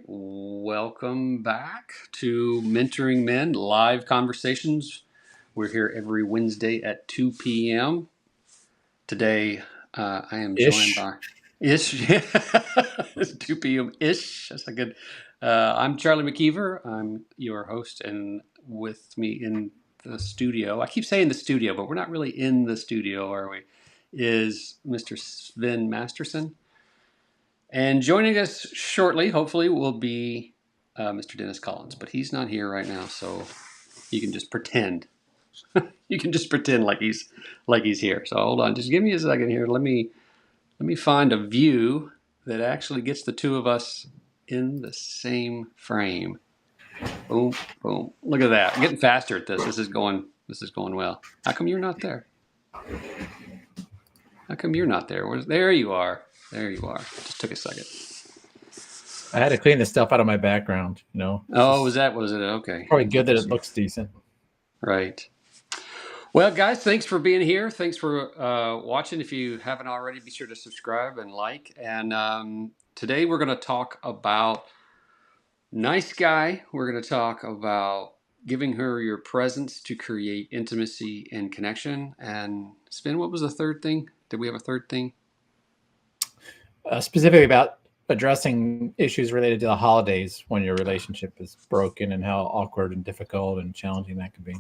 everybody. Welcome back to Mentoring Men Live Conversations. We're here every Wednesday at 2 p.m. Today, I am joined Ish. by Ish. It's 2 p.m. Ish. That's a good. I'm Charlie McKeever. I'm your host, and with me in the studio, I keep saying the studio, but we're not really in the studio, are we? Is Mr. Sven Masterson. And joining us shortly, hopefully, will be Mr. Dennis Collins, but he's not here right now, so you can just pretend. You can just pretend like he's here. So hold on, just give me a second here. Let me find a view that actually gets the two of us in the same frame. Boom, boom. Look at that. I'm getting faster at this. This is going well. How come you're not there? How come you're not there? There you are. There you are. Just took a second. I had to clean the stuff out of my background. Oh, was it? Okay. Probably good that it looks decent. Right. Well, guys, thanks for being here. Thanks for watching. If you haven't already, be sure to subscribe and like. And today we're going to talk about nice guy. We're going to talk about giving her your presence to create intimacy and connection. And Sven, what was the third thing? Did we have a third thing? Specifically about addressing issues related to the holidays when your relationship is broken and how awkward and difficult and challenging that can be.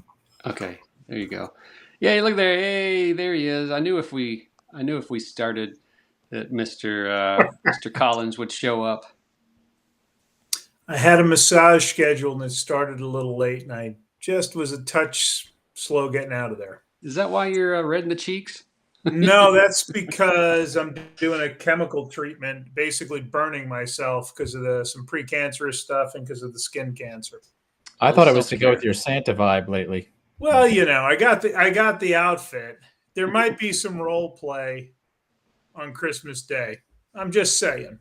Okay, there you go. Yeah, look there. Hey, there he is. I knew if we started that Mr. Collins would show up. I had a massage scheduled and it started a little late, and I just was a touch slow getting out of there. Is that why you're red in the cheeks? No, that's because I'm doing a chemical treatment, basically burning myself because of some precancerous stuff and because of the skin cancer. I thought it was to go with your Santa vibe lately. Well, I got the outfit. There might be some role play on Christmas Day. I'm just saying.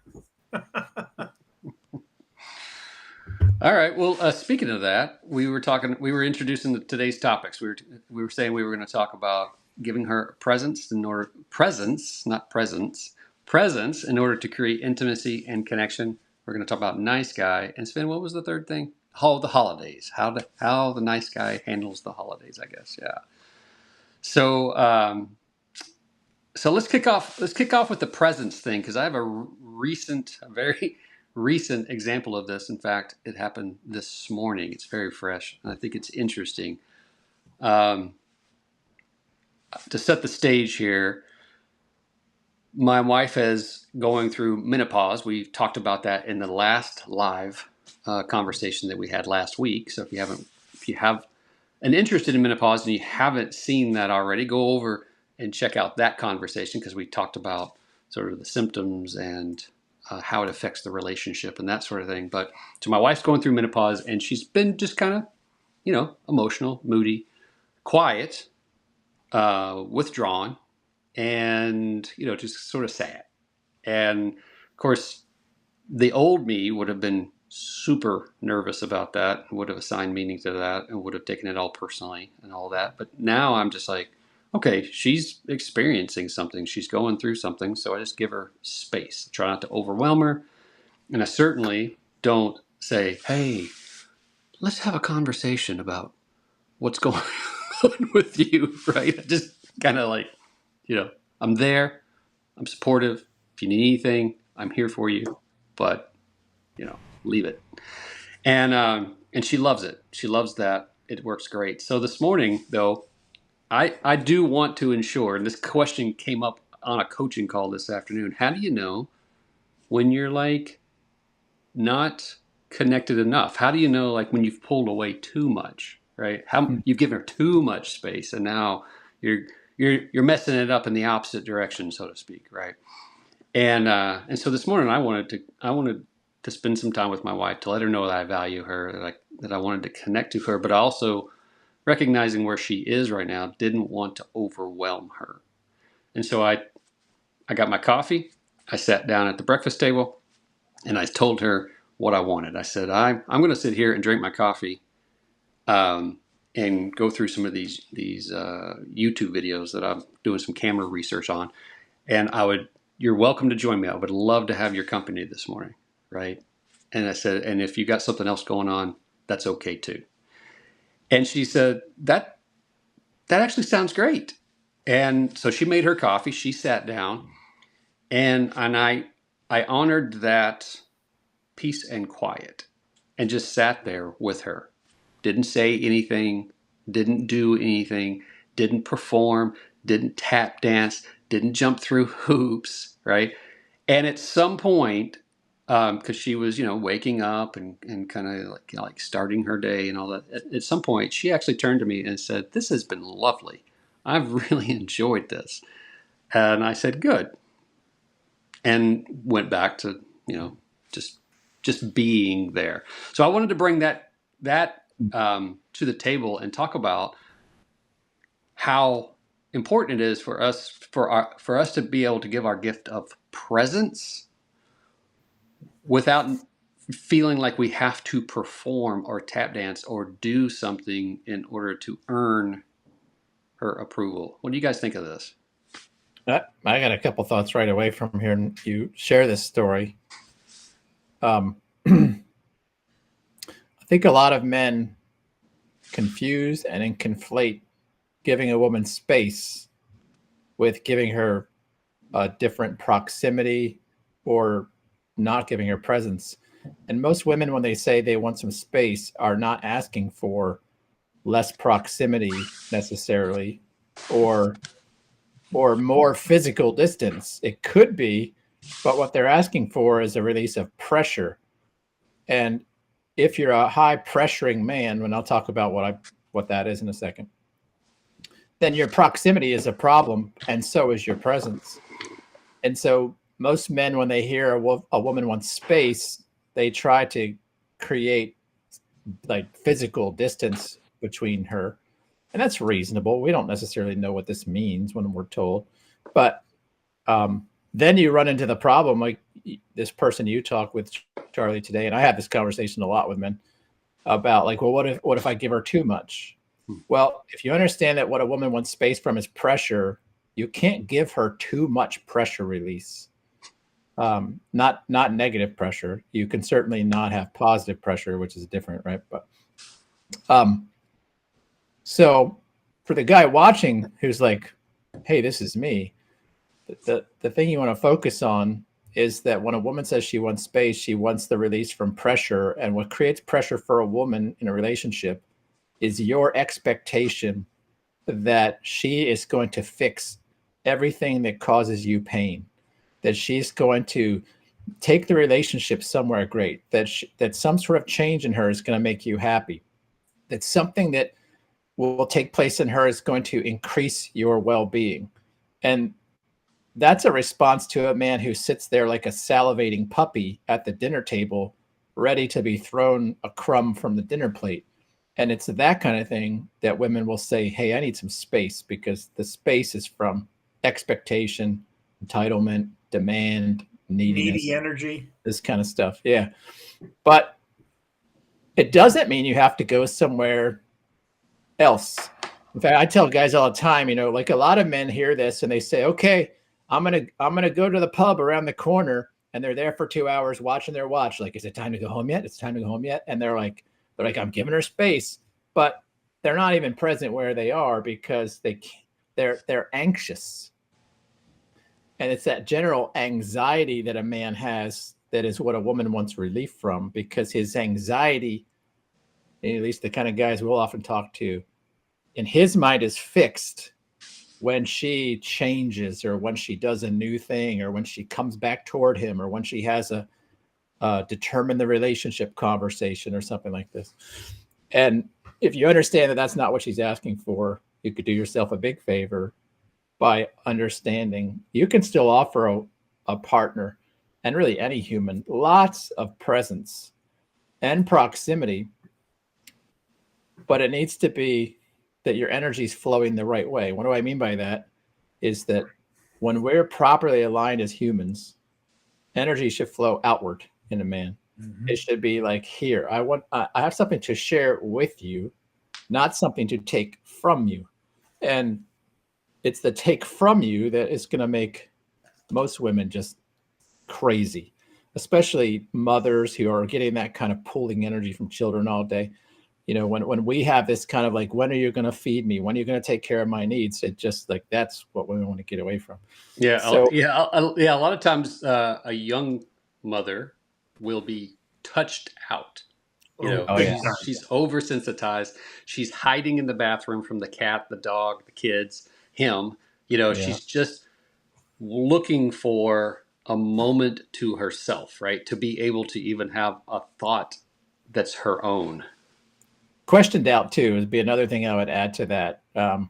All right. Well, speaking of that, we were introducing today's topics. We were saying we were going to talk about giving her presence, not presence, presence in order to create intimacy and connection. We're going to talk about nice guy. And Sven, what was the third thing? The holidays. How the nice guy handles the holidays, I guess. Yeah. So let's kick off with the presence thing, because I have a very recent example of this. In fact, it happened this morning. It's very fresh, and I think it's interesting. To set the stage here, my wife is going through menopause. We talked about that in the last live conversation that we had last week. So if you have an interest in menopause and you haven't seen that already, go over and check out that conversation, because we talked about sort of the symptoms and how it affects the relationship and that sort of thing. But so my wife's going through menopause, and she's been just kind of, emotional, moody, quiet, withdrawn, and, just sort of sad. And of course, the old me would have been super nervous about that, would have assigned meaning to that, and would have taken it all personally and all that. But now I'm just like, okay, she's experiencing something. She's going through something. So I just give her space. I try not to overwhelm her. And I certainly don't say, hey, let's have a conversation about what's going on with you, right? I just kind of like, I'm there. I'm supportive. If you need anything, I'm here for you. But, leave it. And she loves it. She loves that. It works great. So this morning, though, I do want to ensure, and this question came up on a coaching call this afternoon. How do you know when you're like not connected enough? How do you know like when you've pulled away too much, right? How you've given her too much space, and now you're messing it up in the opposite direction, so to speak, right? And so this morning I wanted to spend some time with my wife to let her know that I value her, that I wanted to connect to her, but also recognizing where she is right now, didn't want to overwhelm her. And so I got my coffee, I sat down at the breakfast table, and I told her what I wanted. I said, I'm going to sit here and drink my coffee and go through some of these YouTube videos that I'm doing some camera research on. And you're welcome to join me. I would love to have your company this morning, right? And I said, and if you got something else going on, that's okay too. And she said, that actually sounds great. And so she made her coffee. She sat down, and I honored that peace and quiet, and just sat there with her. Didn't say anything, didn't do anything, didn't perform, didn't tap dance, didn't jump through hoops, right? And at some point, because she was, waking up and kind of like starting her day and all that. At some point, she actually turned to me and said, "This has been lovely. I've really enjoyed this." And I said, "Good," and went back to just being there. So I wanted to bring that to the table and talk about how important it is for us to be able to give our gift of presence without feeling like we have to perform or tap dance or do something in order to earn her approval. What do you guys think of this? I got a couple thoughts right away from hearing you share this story. I think a lot of men confuse and then conflate giving a woman space with giving her a different proximity or not giving her presence. And most women, when they say they want some space, are not asking for less proximity necessarily or more physical distance. It could be, but what they're asking for is a release of pressure. And if you're a high pressuring man, and I'll talk about what that is in a second, then your proximity is a problem, and so is your presence. And so most men, when they hear a woman wants space, they try to create like physical distance between her. And that's reasonable. We don't necessarily know what this means when we're told. But then you run into the problem, like this person you talk with, Charlie, today, and I have this conversation a lot with men about like, well, what if I give her too much? Well, if you understand that what a woman wants space from is pressure, you can't give her too much pressure release. Not negative pressure. You can certainly not have positive pressure, which is different, right? But so for the guy watching who's like, hey, this is me, the thing you want to focus on is that when a woman says she wants space, she wants the release from pressure. And what creates pressure for a woman in a relationship is your expectation that she is going to fix everything that causes you pain, that she's going to take the relationship somewhere great, that some sort of change in her is going to make you happy, that something that will take place in her is going to increase your well-being. And that's a response to a man who sits there like a salivating puppy at the dinner table, ready to be thrown a crumb from the dinner plate. And it's that kind of thing that women will say, hey, I need some space, because the space is from expectation, entitlement, demand, neediness, needy energy, this kind of stuff. Yeah. But it doesn't mean you have to go somewhere else. In fact, I tell guys all the time, like a lot of men hear this and they say, okay, I'm gonna go to the pub around the corner, and they're there for 2 hours watching their watch. Like, is it time to go home yet? It's time to go home yet? And they're like, I'm giving her space, but they're not even present where they are because they're anxious. And it's that general anxiety that a man has that is what a woman wants relief from, because his anxiety, at least the kind of guys we'll often talk to, in his mind is fixed when she changes, or when she does a new thing, or when she comes back toward him, or when she has a determine the relationship conversation or something like this. And if you understand that that's not what she's asking for, you could do yourself a big favor by understanding you can still offer a partner, and really any human, lots of presence and proximity, but it needs to be that your energy is flowing the right way. What do I mean by that? Is that when we're properly aligned as humans, energy should flow outward in a man. Mm-hmm. It should be like, here, I have something to share with you, not something to take from you. And it's the take from you that is going to make most women just crazy, especially mothers who are getting that kind of pulling energy from children all day. When we have this kind of like, when are you going to feed me? When are you going to take care of my needs? It just like, that's what we want to get away from. Yeah, So yeah. A lot of times, a young mother will be touched out. Oh, big yeah. time. She's oversensitized. She's hiding in the bathroom from the cat, the dog, the kids, him. Yeah. She's just looking for a moment to herself, right? To be able to even have a thought that's her own. Questioned out too would be another thing I would add to that. And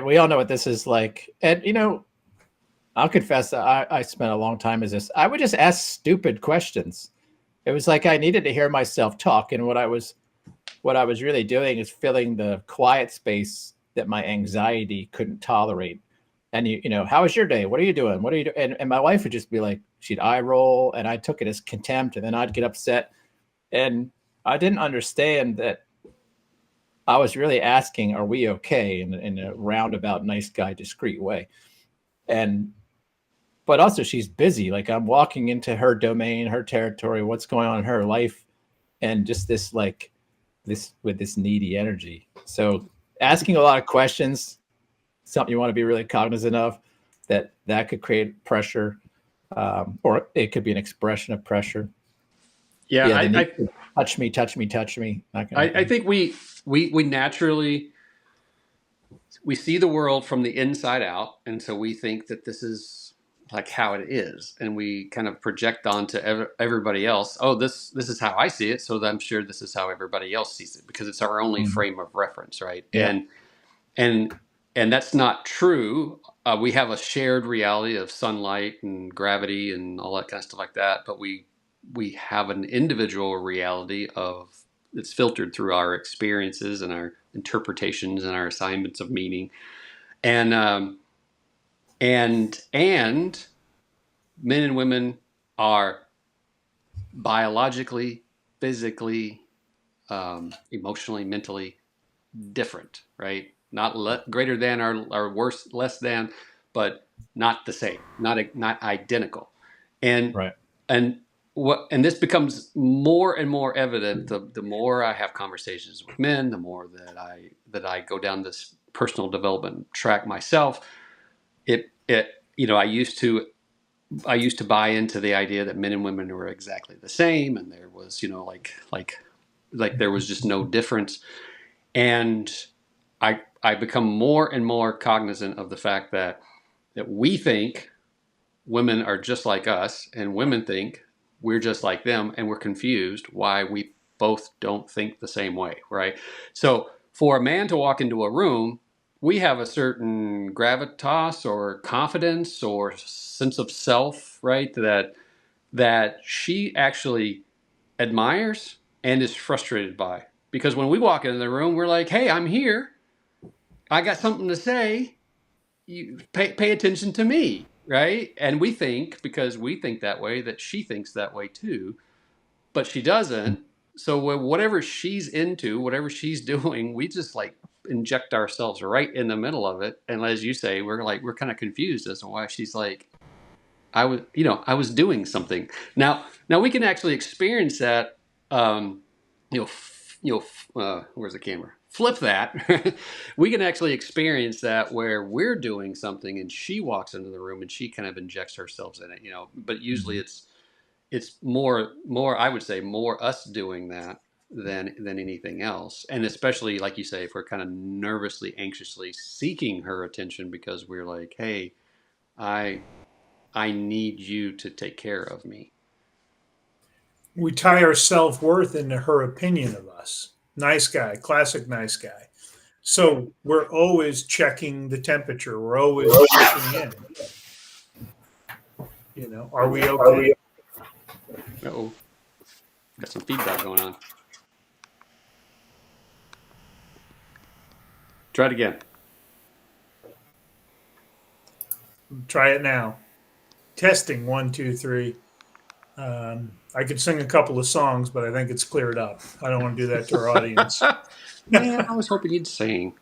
we all know what this is like. And I'll confess that I spent a long time as this. I would just ask stupid questions. It was like I needed to hear myself talk, and what I was really doing is filling the quiet space that my anxiety couldn't tolerate. And how was your day? What are you doing? What are you doing? And my wife would just be like, she'd eye roll, and I took it as contempt, and then I'd get upset. And I didn't understand that I was really asking, are we okay, in a roundabout, nice guy, discreet way. But also she's busy. Like, I'm walking into her domain, her territory, what's going on in her life. And just this with this needy energy. So asking a lot of questions, something you want to be really cognizant of, that could create pressure, or it could be an expression of pressure. Yeah, I touch me. I think we naturally, we see the world from the inside out, and so we think that this is like how it is, and we kind of project onto everybody else. Oh, this is how I see it, so I'm sure this is how everybody else sees it, because it's our only frame of reference, right? Yeah. And that's not true. We have a shared reality of sunlight and gravity and all that kind of stuff like that, but we have an individual reality it's filtered through our experiences and our interpretations and our assignments of meaning, and men and women are biologically, physically, emotionally, mentally different, right? Not greater than or worse, less than, but not the same, not identical, and Right. and this becomes more and more evident the more I have conversations with men, the more that I go down this personal development track myself. I used to buy into the idea that men and women were exactly the same, and there was like there was just no difference. And I become more and more cognizant of the fact that we think women are just like us, and women think we're just like them, and we're confused why we both don't think the same way, right? So for a man to walk into a room, we have a certain gravitas or confidence or sense of self, right? That she actually admires and is frustrated by. Because when we walk into the room, we're like, hey, I'm here. I got something to say. You pay attention to me, right? And we think, because we think that way, that she thinks that way too, but she doesn't. So whatever she's into, whatever she's doing, we just like inject ourselves right in the middle of it. And as you say, we're kind of confused as to why she's like, I was doing something. Now we can actually experience that. Where's the camera? Flip that. We can actually experience that where we're doing something and she walks into the room and she kind of injects herself in it, but usually it's more, I would say, more us doing that than anything else. And especially, like you say, if we're kind of nervously, anxiously seeking her attention because we're like, hey, I need you to take care of me. We tie our self-worth into her opinion of us. Nice guy, classic nice guy. So we're always checking the temperature. We're always checking in. Are we okay? Uh-oh. Got some feedback going on. Try it again. Try it now. Testing 1, 2, 3. I could sing a couple of songs, but I think it's cleared up. I don't want to do that to our audience. Man, I was hoping you'd sing.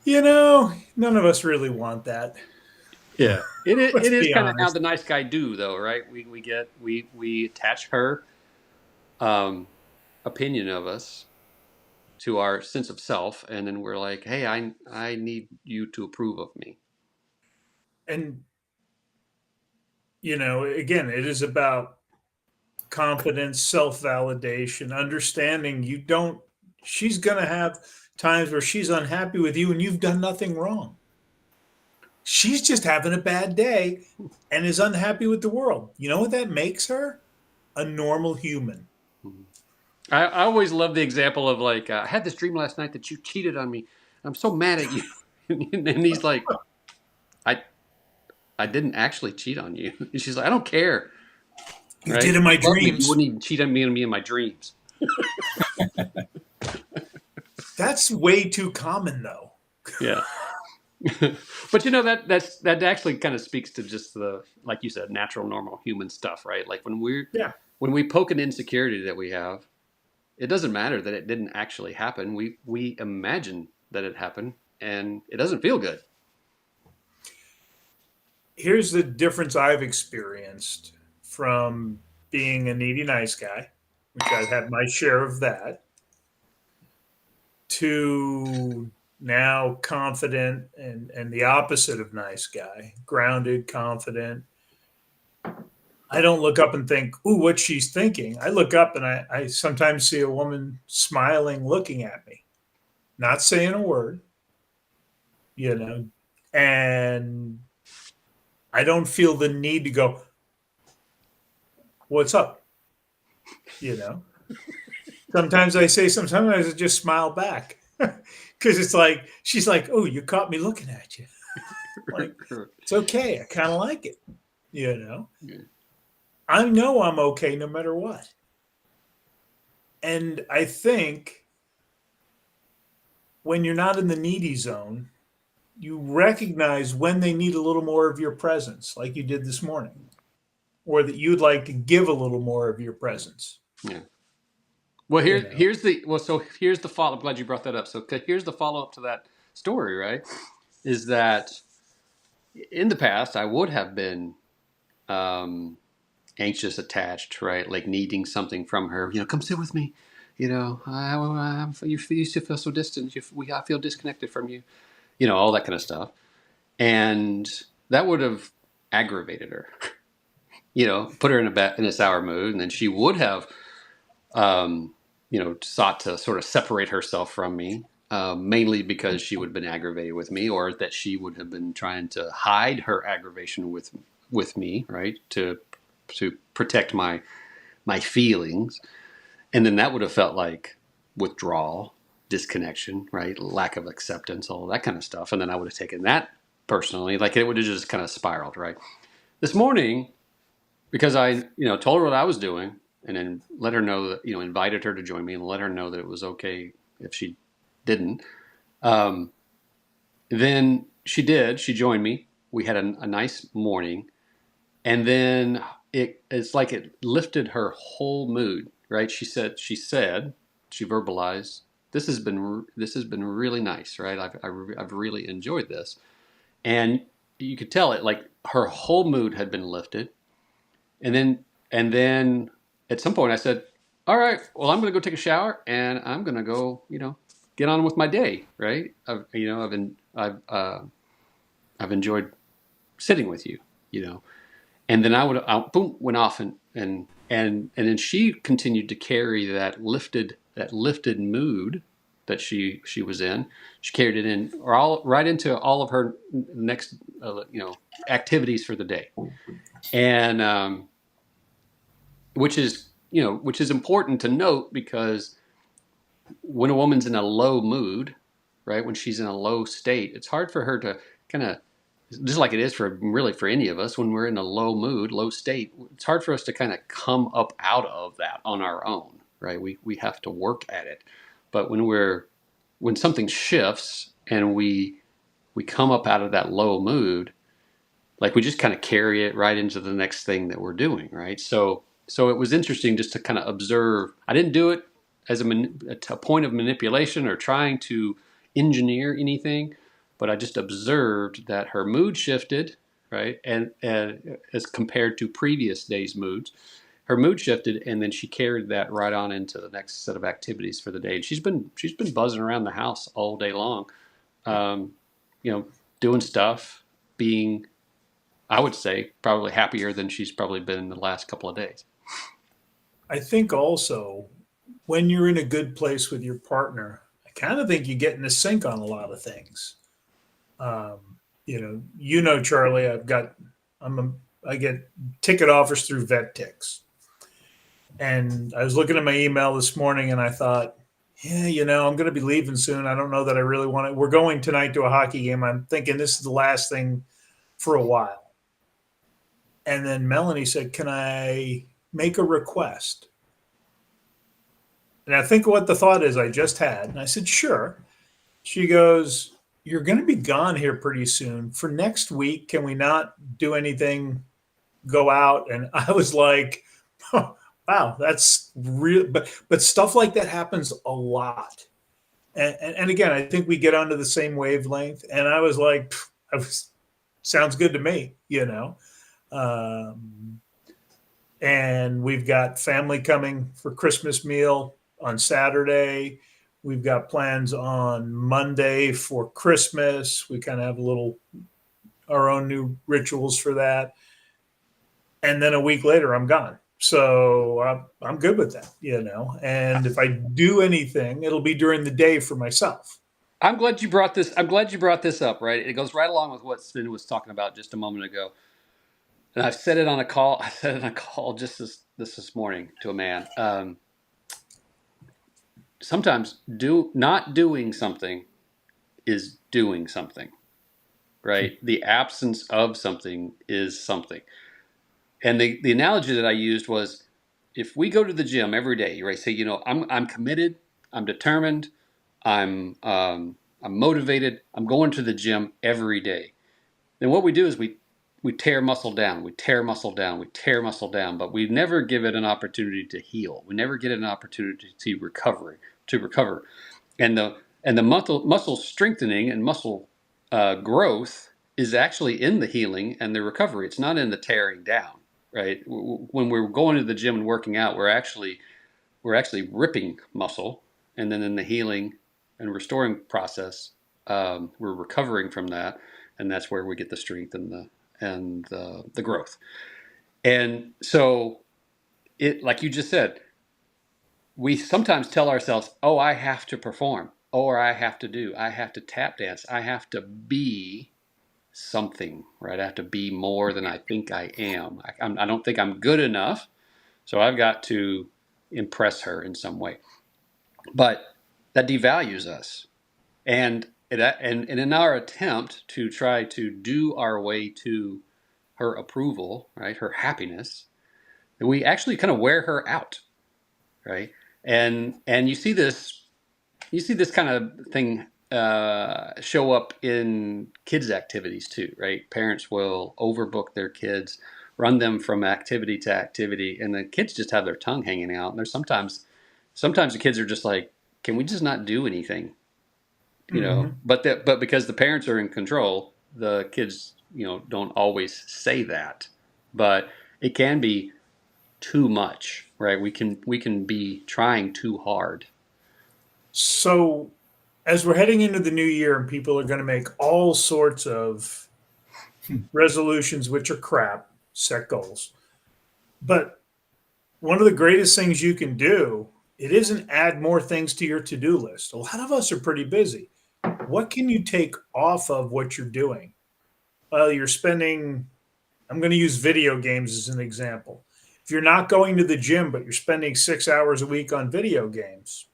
None of us really want that. Yeah, it is. Let's It is be kind of how honest. the nice guy do, though, right? We attach her um, opinion of us to our sense of self, and then we're like, hey, I need you to approve of me. And, again, it is about confidence, self validation, understanding she's going to have times where she's unhappy with you and you've done nothing wrong. She's just having a bad day and is unhappy with the world. You know what that makes her? A normal human. Mhm. I always love the example of like, I had this dream last night that you cheated on me. I'm so mad at you, and he's like, I I didn't actually cheat on you. And she's like, I don't care, You right? did in If my you love me, you dreams. wouldn't even cheat on me in my dreams. That's way too common, though. Yeah. But that actually kind of speaks to just the, like you said, natural, normal human stuff, right? Like Yeah. when we poke an insecurity that we have, it doesn't matter that it didn't actually happen. We imagine that it happened, and it doesn't feel good. Here's the difference I've experienced from being a needy nice guy, which I've had my share of that, to now confident and the opposite of nice guy, grounded, confident. I don't look up and think, ooh, what she's thinking. I look up and I sometimes see a woman smiling, looking at me, not saying a word, you know, and I don't feel the need to go, what's up? You know, sometimes I say, sometimes I just smile back because it's like, she's like, oh, you caught me looking at you. Like, it's okay. I kind of like it, you know. Yeah. I know I'm okay no matter what. And I think when you're not in the needy zone, you recognize when they need a little more of your presence, like you did this morning, or that you'd like to give a little more of your presence. Yeah. Well, You know, here's the follow. I'm glad you brought that up. So here's the follow up to that story, right? Is that in the past I would have been um, anxious, attached, right? Like needing something from her. Come sit with me. You used to feel so distant. I feel disconnected from you. All that kind of stuff, and that would have aggravated her. Put her in a sour mood, and then she would have, sought to sort of separate herself from me. Mainly because she would have been aggravated with me, or that she would have been trying to hide her aggravation with me, right? To protect my feelings, and then that would have felt like withdrawal, disconnection, right? Lack of acceptance, all that kind of stuff, and then I would have taken that personally, like it would have just kind of spiraled, right? This morning, because I told her what I was doing, and then let her know that invited her to join me, and let her know that it was okay if she didn't. Then she did. She joined me. We had a nice morning, and then it's like it lifted her whole mood. Right? She verbalized, this has been really nice. Right? I've really enjoyed this, and you could tell it, like her whole mood had been lifted. And then at some point I said, all right, well, I'm going to go take a shower and I'm going to go, get on with my day. Right. I've enjoyed sitting with you, and then boom, went off and then she continued to carry that lifted mood that she was in. She carried it in right into all of her next, activities for the day. And, which is important to note, because when a woman's in a low mood, right, when she's in a low state, it's hard for her to kind of, just like it is for any of us, when we're in a low mood, low state, it's hard for us to kind of come up out of that on our own, right? We have to work at it. But when something shifts and we come up out of that low mood, like we just kind of carry it right into the next thing that we're doing, right? So it was interesting just to kind of observe. I didn't do it as a point of manipulation or trying to engineer anything, but I just observed that her mood shifted, right? And as compared to previous days' moods, her mood shifted, and then she carried that right on into the next set of activities for the day. And she's been buzzing around the house all day long, um, doing stuff, being, I would say, probably happier than she's probably been in the last couple of days. I think also when you're in a good place with your partner, I kind of think you get in a sync on a lot of things. Um, Charlie, I get ticket offers through VetTix. And I was looking at my email this morning and I thought, yeah, I'm going to be leaving soon. I don't know that I really want to. We're going tonight to a hockey game. I'm thinking this is the last thing for a while. And then Melanie said, can I make a request? And I think what the thought is I just had. And I said, sure. She goes, you're going to be gone here pretty soon. For next week, can we not do anything, go out? And I was like, oh, wow, that's real. But stuff like that happens a lot. And again, I think we get onto the same wavelength. And I was like, sounds good to me, and we've got family coming for Christmas meal on Saturday. We've got plans on Monday for Christmas. We kind of have our own new rituals for that. And then a week later, I'm gone. So I'm good with that, and if I do anything, it'll be during the day for myself. I'm glad you brought this up, right? It goes right along with what Sven was talking about just a moment ago. And I've said it on a call. I said it on a call just this morning to a man. Sometimes not doing something is doing something, right? The absence of something is something. And the analogy that I used was, if we go to the gym every day, right? Say, I'm committed, I'm determined, I'm motivated, I'm going to the gym every day. Then what we do is we tear muscle down, we tear muscle down, we tear muscle down, but we never give it an opportunity to heal. We never get an opportunity to recover. And the muscle strengthening and muscle growth is actually in the healing and the recovery. It's not in the tearing down, right? When we're going to the gym and working out, we're actually ripping muscle, and then in the healing and restoring process, we're recovering from that, and that's where we get the strength and the growth. And so, like you just said, we sometimes tell ourselves, oh, I have to perform, or I have to tap dance, I have to be something, right? I have to be more than I think I am. I don't think I'm good enough, so I've got to impress her in some way. But that devalues us. And in our attempt to try to do our way to her approval, right, her happiness, then we actually kind of wear her out, right? And you see this kind of thing show up in kids' activities too, right? Parents will overbook their kids, run them from activity to activity, and the kids just have their tongue hanging out. And there's sometimes the kids are just like, can we just not do anything? But because the parents are in control, the kids, don't always say that, but it can be too much, right? We can be trying too hard. So as we're heading into the new year and people are going to make all sorts of resolutions, which are crap, set goals. But one of the greatest things you can do, it isn't add more things to your to-do list. A lot of us are pretty busy. What can you take off of what you're doing? Well, I'm going to use video games as an example. If you're not going to the gym, but you're spending 6 hours a week on video games,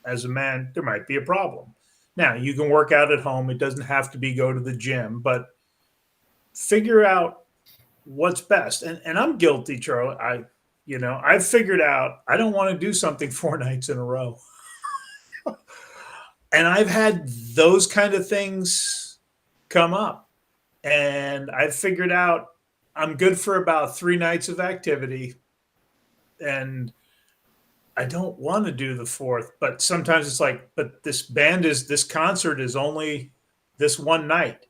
as a man, there might be a problem. Now, you can work out at home. It doesn't have to be go to the gym, but figure out what's best. And I'm guilty, Charlie. I've figured out I don't want to do something 4 nights in a row. And I've had those kind of things come up. And I've figured out I'm good for about 3 nights of activity. And I don't want to do the 4th, but sometimes it's like, but this concert is only this one night,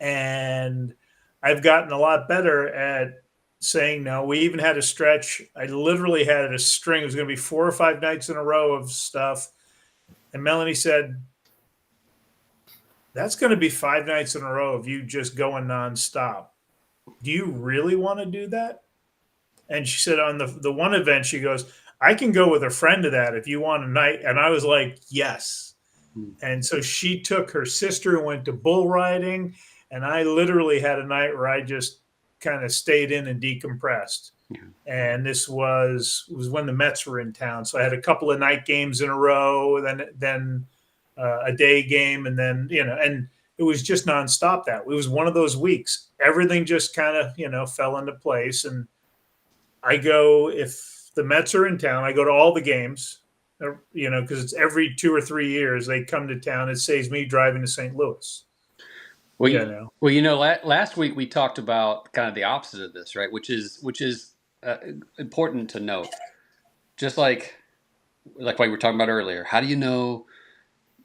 And I've gotten a lot better at saying no. We even had a stretch. I literally had a string. It was going to be 4 or 5 nights in a row of stuff. And Melanie said, that's going to be 5 nights in a row of you just going nonstop. Do you really want to do that? And she said on the one event, she goes, I can go with a friend to that if you want a night. And I was like, yes. And so she took her sister and went to bull riding. And I literally had a night where I just kind of stayed in and decompressed. Yeah. And this was when the Mets were in town. So I had a couple of night games in a row, then a day game. And then, and it was just nonstop that. It was one of those weeks. Everything just kind of, fell into place. And I go, if the Mets are in town, I go to all the games, because it's every 2 or 3 years they come to town. It saves me driving to St. Louis. Well, last week we talked about kind of the opposite of this, right? Which is important to note. Just like we were talking about earlier, how do you know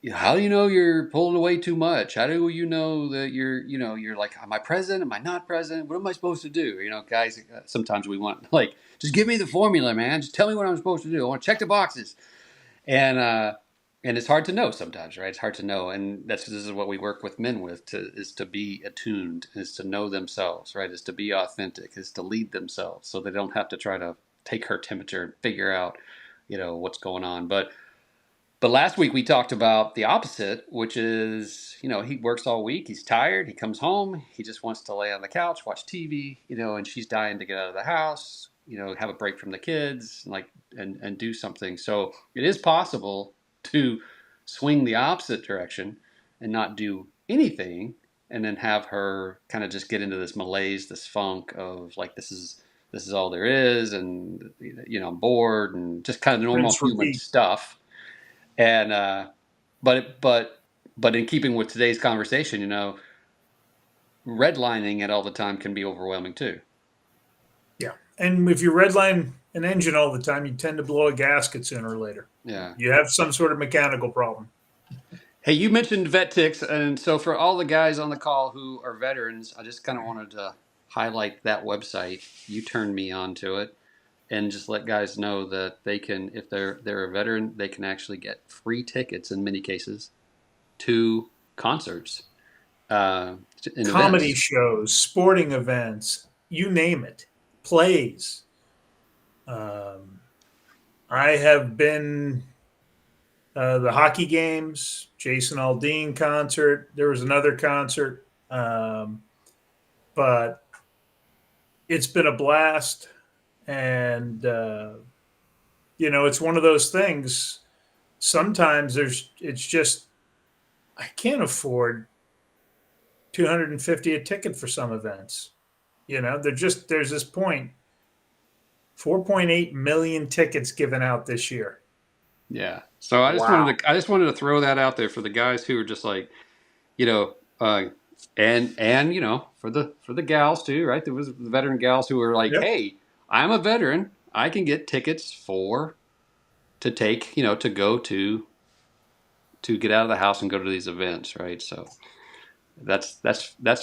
you're pulling away too much? How do you know that you're like, am I present? Am I not present? What am I supposed to do? Guys, sometimes we want just give me the formula, man. Just tell me what I'm supposed to do. I want to check the boxes. And it's hard to know sometimes, right? It's hard to know. And this is what we work with men with is to be attuned, is to know themselves, right? Is to be authentic, is to lead themselves so they don't have to try to take her temperature and figure out, what's going on. But last week we talked about the opposite, which is, he works all week. He's tired. He comes home. He just wants to lay on the couch, watch TV, and she's dying to get out of the house, have a break from the kids, and do something. So it is possible to swing the opposite direction and not do anything, and then have her kind of just get into this malaise, this funk of like, this is all there is, and I'm bored, and just kind of normal human stuff. And but in keeping with today's conversation, redlining it all the time can be overwhelming too. Yeah, and if you redline an engine all the time, you tend to blow a gasket sooner or later. Yeah, you have some sort of mechanical problem. Hey, you mentioned VetTix, and so for all the guys on the call who are veterans, I just kind of wanted to highlight that website. You turned me on to it, and just let guys know that they can, if they're a veteran, they can actually get free tickets in many cases to concerts, comedy shows, sporting events, you name it, plays. I have been the hockey games, Jason Aldean concert. There was another concert, but it's been a blast. And, it's one of those things. Sometimes it's just, I can't afford $250 a ticket for some events. There's this point, 4.8 million tickets given out this year. Yeah. So I just wanted to throw that out there for the guys who are just like, and for the gals too, right? There was the veteran gals who were like, yep. Hey, I'm a veteran. I can get tickets to go to get out of the house and go to these events, right? So that's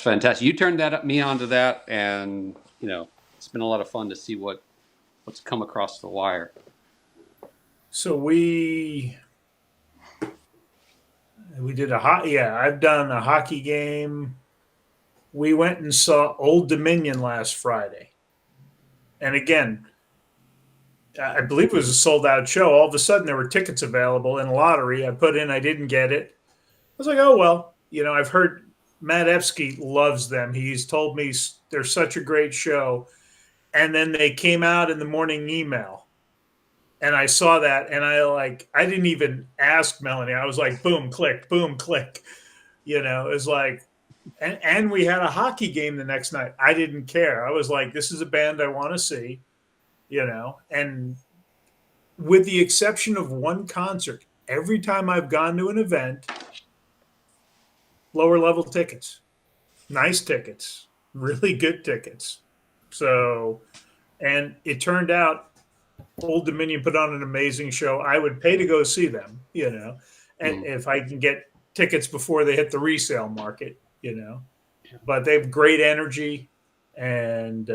fantastic. You turned me onto that, and it's been a lot of fun to see what's come across the wire. So we did I've done a hockey game. We went and saw Old Dominion last Friday. And again, I believe it was a sold out show. All of a sudden there were tickets available in a lottery. I put in, I didn't get it. I was like, oh, well, I've heard Matt Epsky loves them. He's told me they're such a great show. And then they came out in the morning email. And I saw that, and I didn't even ask Melanie. I was like, boom, click, boom, click. It was like, and we had a hockey game the next night. I didn't care. I was like, this is a band I want to see, And with the exception of one concert, every time I've gone to an event, lower level tickets, nice tickets, really good tickets. So, and it turned out, Old Dominion put on an amazing show. I would pay to go see them, and if I can get tickets before they hit the resale market, but they have great energy, and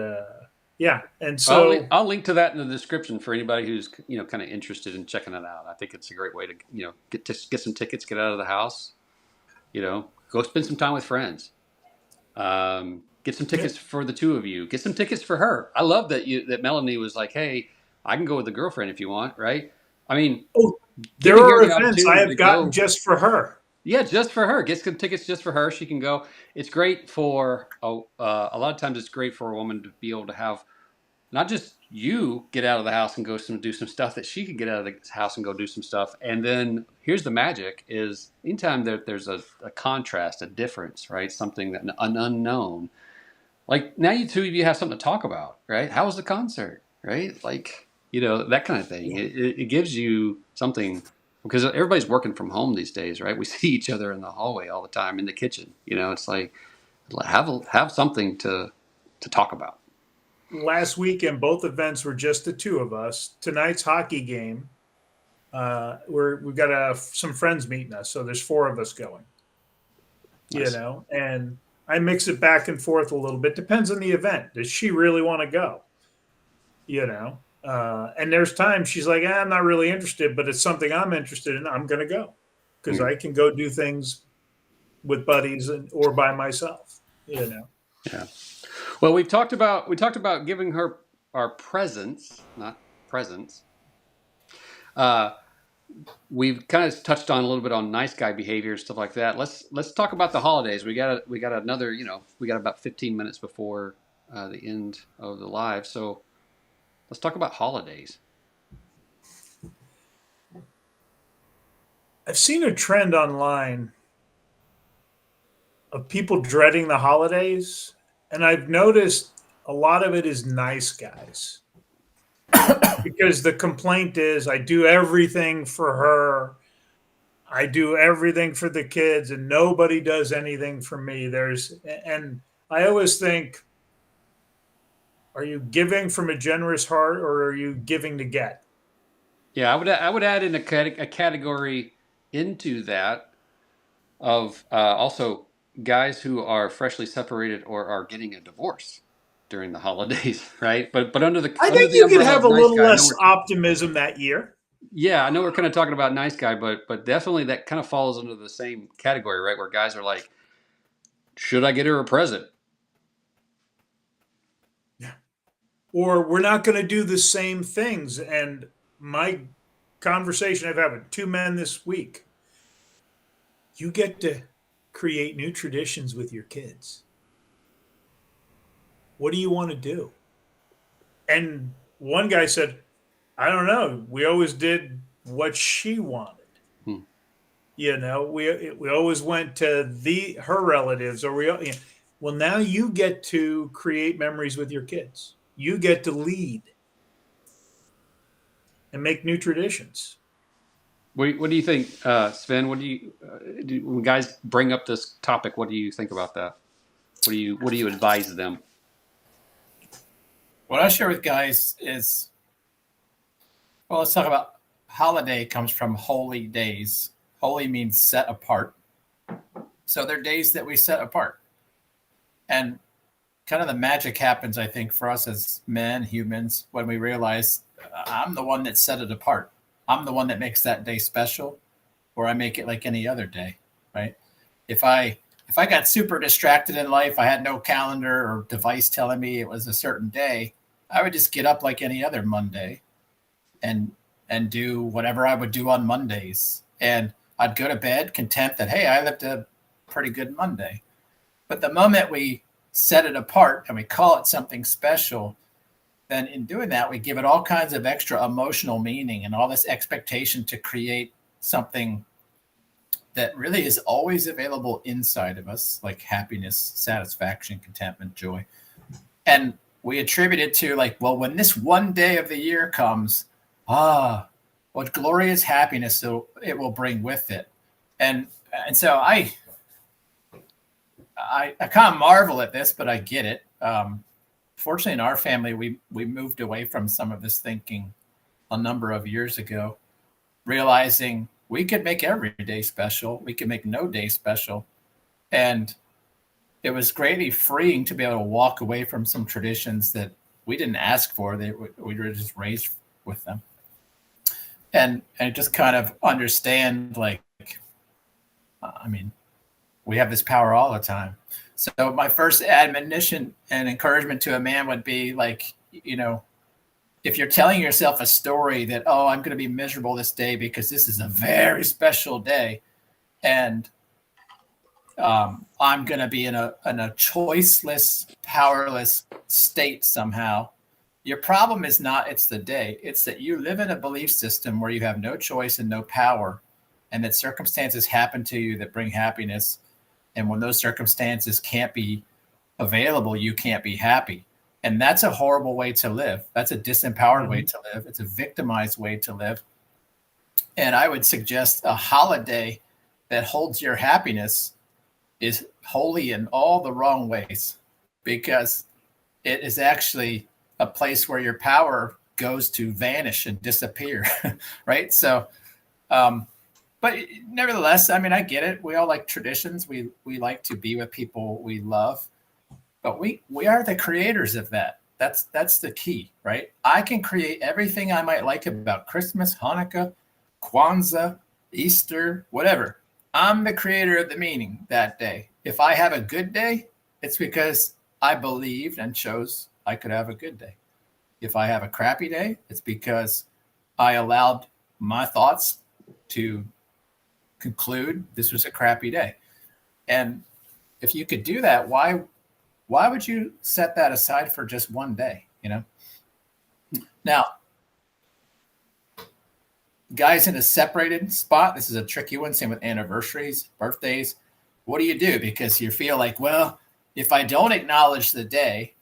yeah. And I'll link to that in the description for anybody who's kind of interested in checking it out. I think it's a great way to get some tickets, get out of the house, go spend some time with friends. Get some tickets for the two of you. Get some tickets for her. I love that Melanie was like, "Hey, I can go with the girlfriend if you want." Right? I mean, there are events I have gotten just for her. Yeah, just for her. Get some tickets just for her. She can go. It's great for a lot of times. It's great for a woman to be able to have not just you get out of the house and go do some stuff, that she could get out of the house and go do some stuff. And then here's the magic: is anytime there's a contrast, a difference, right? Something that an unknown. Like now, you two of you have something to talk about, right? How was the concert, right? Like that kind of thing. It gives you something. Because everybody's working from home these days, right? We see each other in the hallway all the time, in the kitchen. It's like have something to talk about. Last weekend, both events were just the two of us. Tonight's hockey game, we've got some friends meeting us, so there's 4 of us going. Nice. And I mix it back and forth a little bit. Depends on the event. Does she really want to go? And there's times she's like, I'm not really interested, but it's something I'm interested in. I'm going to go because I can go do things with buddies or by myself, Yeah. Well, we talked about giving her our presence, not presents. We've kind of touched on a little bit on nice guy behavior, stuff like that. Let's talk about the holidays. We got another, we got about 15 minutes before the end of the live. So let's talk about holidays. I've seen a trend online of people dreading the holidays, and I've noticed a lot of it is nice guys. Because the complaint is, I do everything for her, I do everything for the kids, and nobody does anything for me. And I always think, are you giving from a generous heart, or are you giving to get? Yeah, I would add in a category into that of also guys who are freshly separated or are getting a divorce during the holidays, right? But under the I think you could have a little less optimism that year. Yeah, I know we're kind of talking about nice guy, but definitely that kind of falls under the same category, right? Where guys are like, should I get her a present? Yeah. Or we're not going to do the same things. And my conversation I've had with 2 men this week, you get to create new traditions with your kids. What do you want to do? And one guy said, I don't know. We always did what she wanted. We always went to her relatives, or well, now you get to create memories with your kids. You get to lead and make new traditions. What do you think, Sven? What do you when guys bring up this topic? What do you think about that? What do you advise them? What I share with guys is, well, let's talk about holiday. Comes from holy days. Holy means set apart. So they're days that we set apart. And kind of the magic happens, I think, for us as men, humans, when we realize I'm the one that set it apart. I'm the one that makes that day special, or I make it like any other day, right? If I got super distracted in life, I had no calendar or device telling me it was a certain day, I would just get up like any other Monday and do whatever I would do on Mondays. And I'd go to bed content that, hey, I lived a pretty good Monday. But the moment we set it apart and we call it something special, then in doing that, we give it all kinds of extra emotional meaning and all this expectation to create something that really is always available inside of us, like happiness, satisfaction, contentment, joy. And we attribute it to like, well, when this one day of the year comes, what glorious happiness it will bring with it. And so I kind of marvel at this, but I get it. Fortunately, in our family, we moved away from some of this thinking a number of years ago, realizing we could make every day special. We could make no day special. And it was greatly freeing to be able to walk away from some traditions that we didn't ask for. We were just raised with them, and just kind of understand, like, I mean, we have this power all the time. So my first admonition and encouragement to a man would be like, if you're telling yourself a story that, oh, I'm going to be miserable this day because this is a very special day, and I'm going to be in a choiceless, powerless state somehow. Your problem is not it's the day. It's that you live in a belief system where you have no choice and no power, and that circumstances happen to you that bring happiness. And when those circumstances can't be available, you can't be happy. And that's a horrible way to live. That's a disempowered way to live. It's a victimized way to live. And I would suggest a holiday that holds your happiness is holy in all the wrong ways, because it is actually a place where your power goes to vanish and disappear, right? So, but nevertheless, I mean, I get it. We all like traditions. We like to be with people we love, but we are the creators of that. That's the key, right? I can create everything I might like about Christmas, Hanukkah, Kwanzaa, Easter, whatever. I'm the creator of the meaning that day. If I have a good day, it's because I believed and chose I could have a good day. If I have a crappy day, it's because I allowed my thoughts to conclude this was a crappy day. And if you could do that, why would you set that aside for just one day? Now, guys in a separated spot, this is a tricky one. Same with anniversaries, birthdays. What do you do? Because you feel like, well, if I don't acknowledge the day,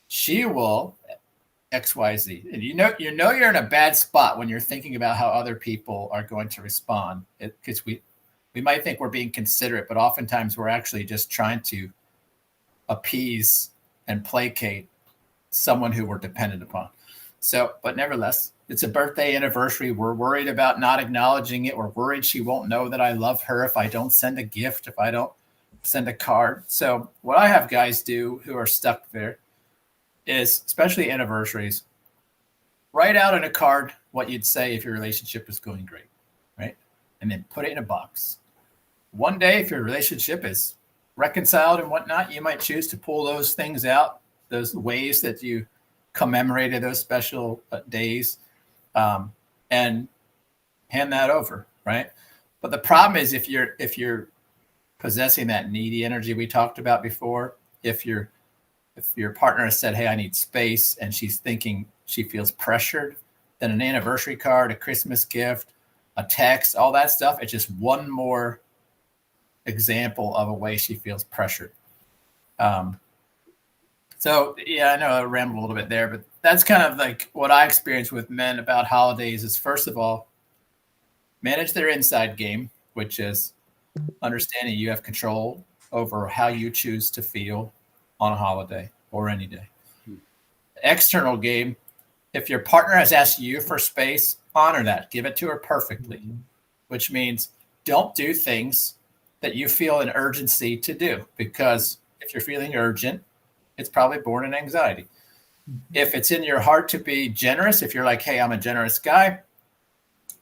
she will XYZ. And you're in a bad spot when you're thinking about how other people are going to respond. Because we might think we're being considerate, but oftentimes we're actually just trying to appease and placate someone who we're dependent upon. So, but nevertheless, it's a birthday anniversary. We're worried about not acknowledging it. We're worried she won't know that I love her if I don't send a gift, if I don't send a card. So what I have guys do who are stuck there is, especially anniversaries, write out in a card what you'd say if your relationship was going great, right? And then put it in a box. One day, if your relationship is reconciled and whatnot, you might choose to pull those things out, those ways that you commemorated those special days, and hand that over, right? But the problem is if you're possessing that needy energy we talked about before, if your partner has said, hey, I need space, and she's thinking she feels pressured, then an anniversary card, a Christmas gift, a text, all that stuff, it's just one more example of a way she feels pressured. So yeah, I know I rambled a little bit there, but that's kind of like what I experience with men about holidays is, first of all, manage their inside game, which is understanding you have control over how you choose to feel on a holiday or any day. External game, if your partner has asked you for space, honor that. Give it to her perfectly, which means don't do things that you feel an urgency to do, because if you're feeling urgent, it's probably born in anxiety. If it's in your heart to be generous, if you're like, hey, I'm a generous guy,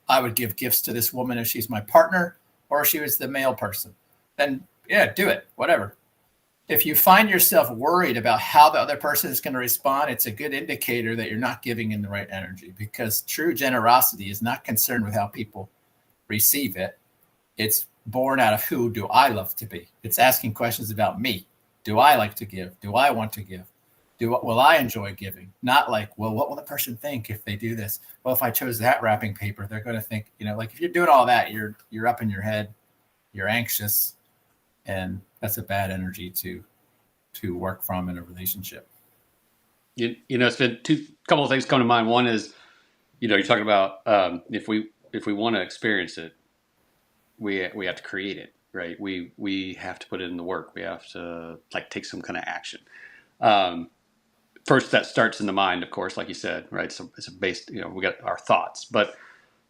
I would give gifts to this woman if she's my partner or if she was the male person, then yeah, do it, whatever. If you find yourself worried about how the other person is going to respond, it's a good indicator that you're not giving in the right energy, because true generosity is not concerned with how people receive it. It's born out of who do I love to be. It's asking questions about me. Do I like to give? Do I want to give? Will I enjoy giving? Not like, well, what will the person think if they do this? Well, if I chose that wrapping paper, they're going to think, like if you're doing all that, you're up in your head, you're anxious, and that's a bad energy to work from in a relationship. It's been couple of things come to mind. One is, you're talking about if we want to experience it, we have to create it, right? We have to put it in the work. We have to take some kind of action. First, that starts in the mind, of course, like you said, right? So it's based, we got our thoughts, but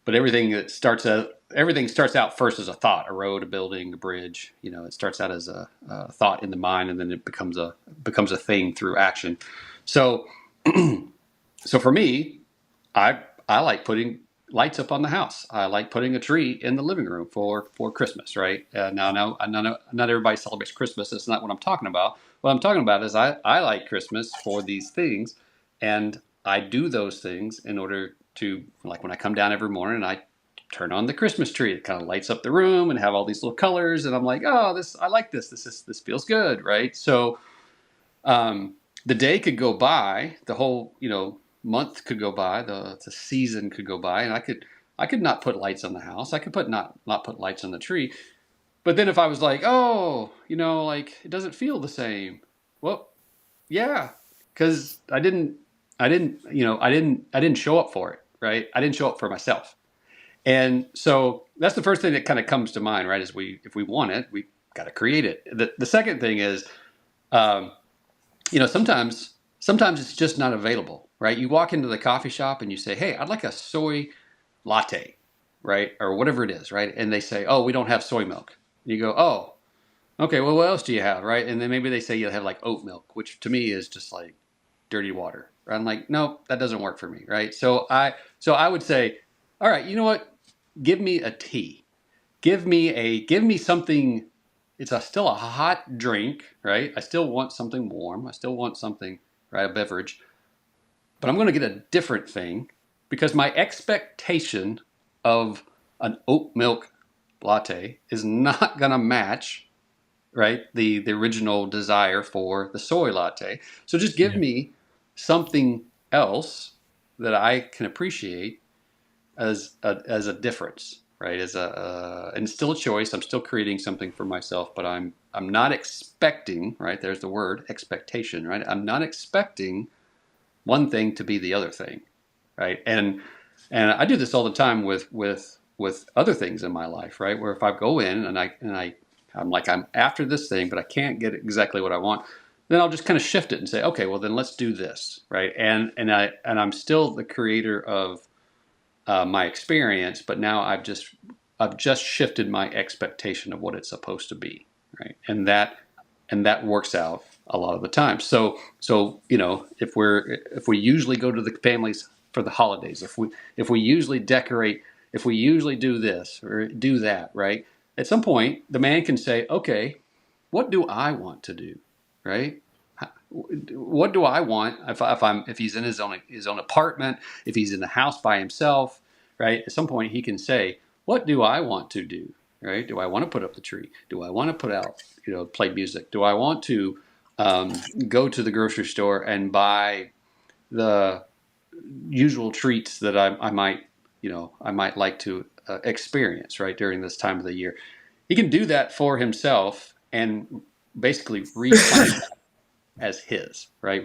but everything starts out first as a thought: a road, a building, a bridge. It starts out as a thought in the mind, and then it becomes a thing through action. So, so for me, I like putting lights up on the house. I like putting a tree in the living room for Christmas, right? Now, not everybody celebrates Christmas. That's not what I'm talking about. What I'm talking about is I like Christmas for these things, and I do those things in order to, like, when I come down every morning and I turn on the Christmas tree, it kind of lights up the room and have all these little colors, and I'm like, oh, I like this. This feels good, right? So, the day could go by, the whole month could go by, the season could go by, and I could not put lights on the house. I could not put lights on the tree. But then if I was like, oh, like it doesn't feel the same. Well, yeah, because I didn't show up for it, right? I didn't show up for myself. And so that's the first thing that kind of comes to mind, right? Is if we want it, we got to create it. The second thing is, sometimes it's just not available, right? You walk into the coffee shop and you say, hey, I'd like a soy latte, right? Or whatever it is, right? And they say, oh, we don't have soy milk. And you go, oh, okay, well, what else do you have, right? And then maybe they say you have like oat milk, which to me is just like dirty water. Right? I'm like, no, that doesn't work for me, right? So I would say, all right, you know what? Give me a tea. Give me something. It's still a hot drink, right? I still want something warm. I still want something, right? A beverage. But I'm going to get a different thing because my expectation of an oat milk latte is not going to match, right, the original desire for the soy latte. So just give me something else that I can appreciate as a difference, right? And still a choice. I'm still creating something for myself, but I'm not expecting, right? There's the word expectation, right? I'm not expecting one thing to be the other thing, right? And I do this all the time with other things in my life, right? Where if I go in and I'm like, I'm after this thing, but I can't get exactly what I want, then I'll just kind of shift it and say, okay, well then let's do this, right? And I'm still the creator of my experience, but now I've just shifted my expectation of what it's supposed to be, right? And that works out a lot of the time. So if we usually go to the families for the holidays, if we usually decorate, if we usually do this or do that, right? At some point, the man can say, okay, what do I want to do, right? What do I want if he's in his own apartment, if he's in the house by himself, right? At some point he can say, what do I want to do, right? Do I want to put up the tree? Do I want to put out, play music? Do I want to go to the grocery store and buy the usual treats that I might like to experience, right, during this time of the year? He can do that for himself and basically reclaim that as his, right?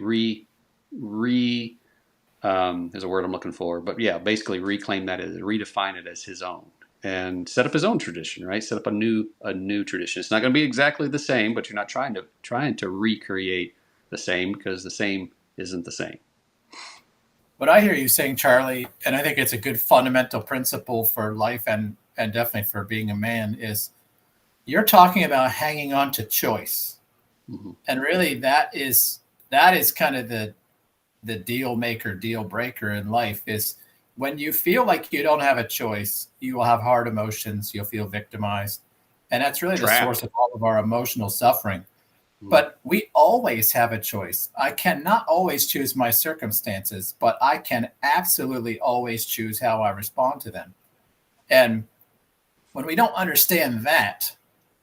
There's a word I'm looking for, but yeah, basically reclaim that as, redefine it as his own, and set up his own tradition, right? Set up a new tradition. It's not going to be exactly the same, but you're not trying to recreate the same, because the same isn't the same. What I hear you saying, Charlie, and I think it's a good fundamental principle for life and definitely for being a man, is you're talking about hanging on to choice. Mm-hmm. And really that is kind of the deal maker, deal breaker in life, is when you feel like you don't have a choice, you will have hard emotions, you'll feel victimized. And that's really the source of all of our emotional suffering. Mm-hmm. But we always have a choice. I cannot always choose my circumstances, but I can absolutely always choose how I respond to them. And when we don't understand that,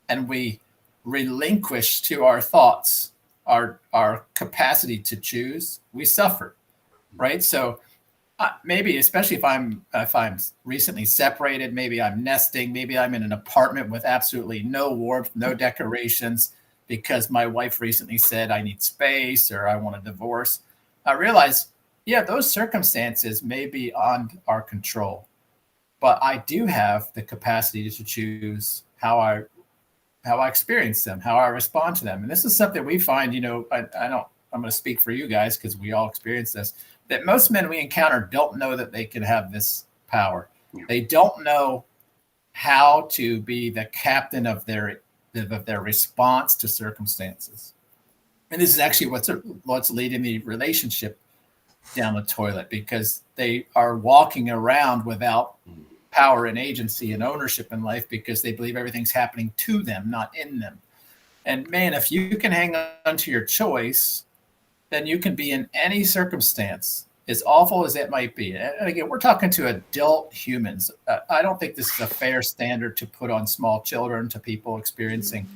and we relinquish to our thoughts our capacity to choose, we suffer, right? So maybe, especially if I'm recently separated, maybe I'm nesting, maybe I'm in an apartment with absolutely no warmth, no decorations, because my wife recently said I need space or I want a divorce. I realize, those circumstances may be beyond our control, but I do have the capacity to choose how I experience them, how I respond to them. And this is something we find, I'm going to speak for you guys because we all experience this, that most men we encounter don't know that they can have this power. Yeah. They don't know how to be the captain of their response to circumstances. And this is actually what's leading the relationship down the toilet, because they are walking around without power and agency and ownership in life because they believe everything's happening to them, not in them. And man, if you can hang on to your choice, then you can be in any circumstance, as awful as it might be. And again, we're talking to adult humans. I don't think this is a fair standard to put on small children, to people experiencing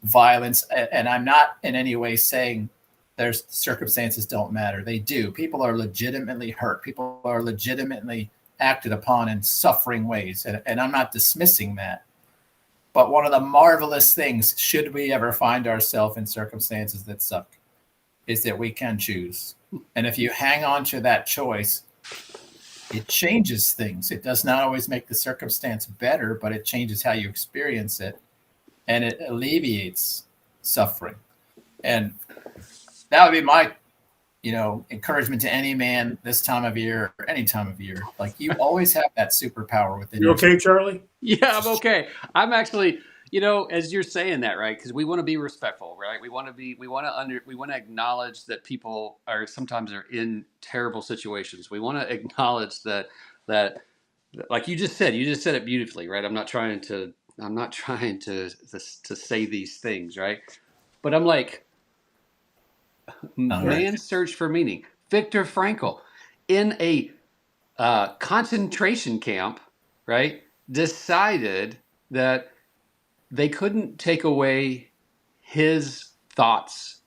violence. And I'm not in any way saying there's circumstances don't matter. They do. People are legitimately hurt. People are legitimately acted upon in suffering ways. And I'm not dismissing that. But one of the marvelous things, should we ever find ourselves in circumstances that suck, is that we can choose. And if you hang on to that choice, it changes things. It does not always make the circumstance better, but it changes how you experience it, and it alleviates suffering. And that would be my, encouragement to any man this time of year or any time of year. Like, you always have that superpower within You okay, Charlie? Yeah, I'm okay. I'm actually, as you're saying that, right? Because we want to be respectful, right? We want to acknowledge that people are sometimes in terrible situations. We want to acknowledge that, like you just said it beautifully, right? I'm not trying to say these things, right? But I'm like, man's search for meaning. Viktor Frankl, in a concentration camp, right, decided that they couldn't take away his thoughts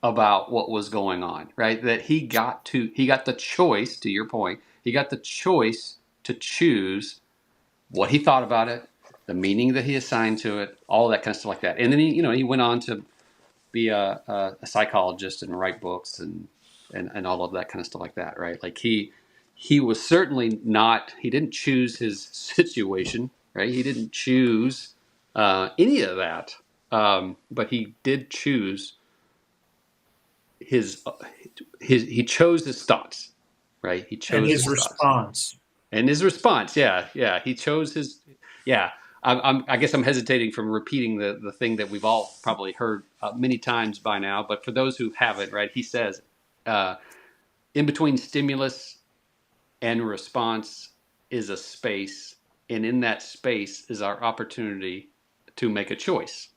about what was going on, right? That he got the choice, to your point, he got the choice to choose what he thought about it, the meaning that he assigned to it, all that kind of stuff like that. And then he went on to be a psychologist and write books and all of that kind of stuff like that, right? Like he was certainly not, he didn't choose his situation, right? He didn't choose any of that, but he did choose he chose his thoughts, right? He chose his response. And his response, yeah. He chose his, yeah. I guess I'm hesitating from repeating the thing that we've all probably heard many times by now. But for those who haven't, right, he says, in between stimulus and response is a space, and in that space is our opportunity to make a choice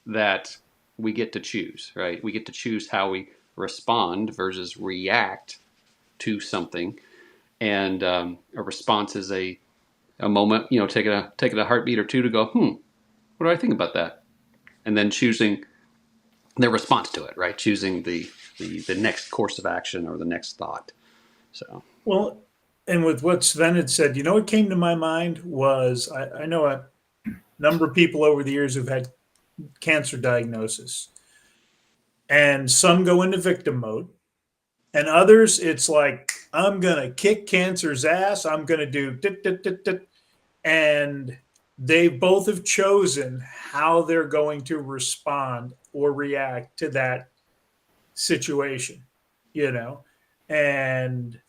that we get to choose, right? We get to choose how we respond versus react to something, and a response is a moment, taking a heartbeat or two to go, what do I think about that? And then choosing the response to it, right? Choosing the next course of action or the next thought. So, well, and with what Sven had said, what came to my mind was I know a number of people over the years who've had cancer diagnosis, and some go into victim mode, and others it's like, I'm gonna kick cancer's ass. I'm gonna do dit, dit, dit, dit. And they both have chosen how they're going to respond or react to that situation, and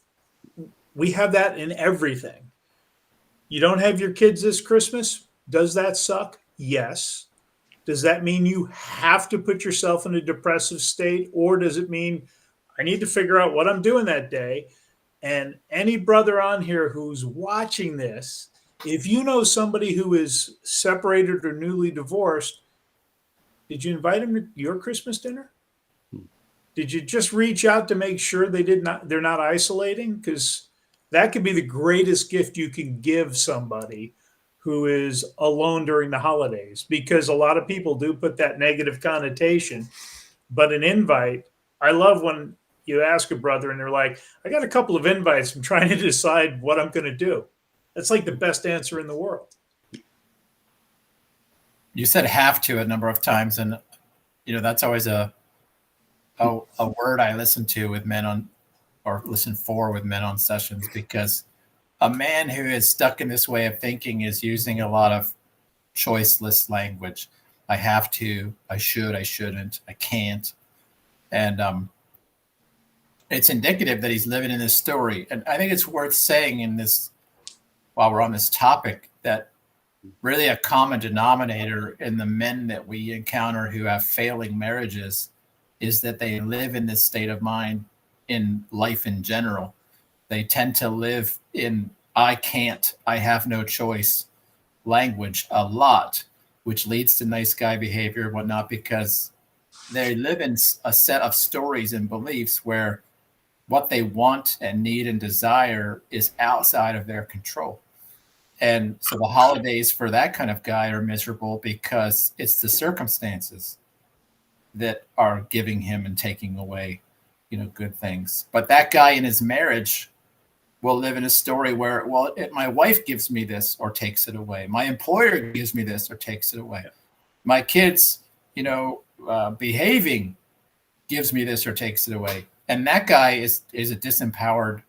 we have that in everything. You don't have your kids this Christmas. Does that suck? Yes. Does that mean you have to put yourself in a depressive state, or does it mean I need to figure out what I'm doing that day? And any brother on here who's watching this, if you know somebody who is separated or newly divorced, did you invite them to your Christmas dinner? Did you just reach out to make sure they're not isolating? Because that could be the greatest gift you can give somebody who is alone during the holidays, because a lot of people do put that negative connotation. But an invite, I love when you ask a brother and they're like, I got a couple of invites. I'm trying to decide what I'm going to do. That's like the best answer in the world. You said have to a number of times. And, that's always a word I listen to with men with men on sessions, because a man who is stuck in this way of thinking is using a lot of choiceless language. I have to, I should, I shouldn't, I can't. And it's indicative that he's living in this story. And I think it's worth saying in this, while we're on this topic, that really a common denominator in the men that we encounter who have failing marriages is that they live in this state of mind in life in general. They tend to live in I can't, I have no choice language a lot, which leads to nice guy behavior and whatnot, because they live in a set of stories and beliefs where what they want and need and desire is outside of their control. And so the holidays for that kind of guy are miserable because it's the circumstances that are giving him and taking away, good things. But that guy in his marriage will live in a story where, well, my wife gives me this or takes it away. My employer gives me this or takes it away. My kids, behaving gives me this or takes it away. And that guy is a disempowered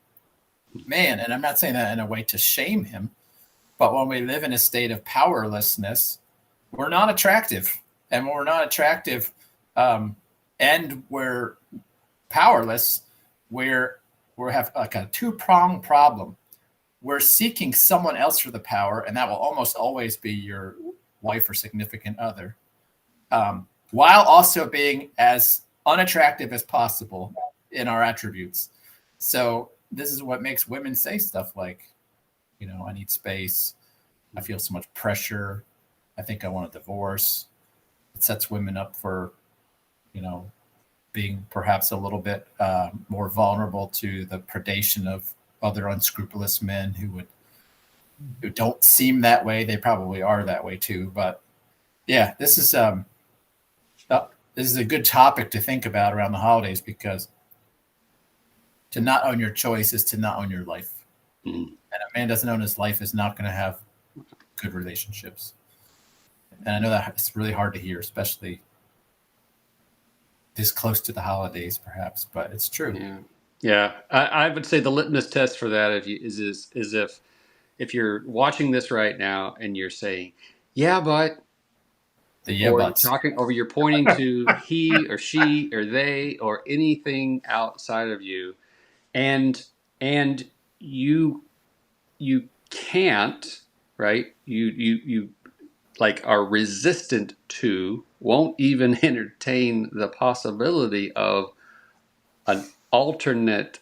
man. And I'm not saying that in a way to shame him, but when we live in a state of powerlessness, we're not attractive. And when we're not attractive, and we're powerless, we have like a two-pronged problem. We're seeking someone else for the power, and that will almost always be your wife or significant other, while also being as unattractive as possible in our attributes. So this is what makes women say stuff like, I need space. I feel so much pressure. I think I want a divorce. It sets women up for, being perhaps a little bit more vulnerable to the predation of other unscrupulous men who don't seem that way. They probably are that way too. But yeah, this is a good topic to think about around the holidays, because to not own your choice is to not own your life. And a man doesn't own his life is not going to have good relationships. And I know that it's really hard to hear, especially this close to the holidays, perhaps, but it's true. Yeah. I would say the litmus test for that is if you're watching this right now and you're saying, "Yeah, but," or you're pointing to he or she or they or anything outside of you, and you can't, right? You like are resistant to, won't even entertain the possibility of an alternate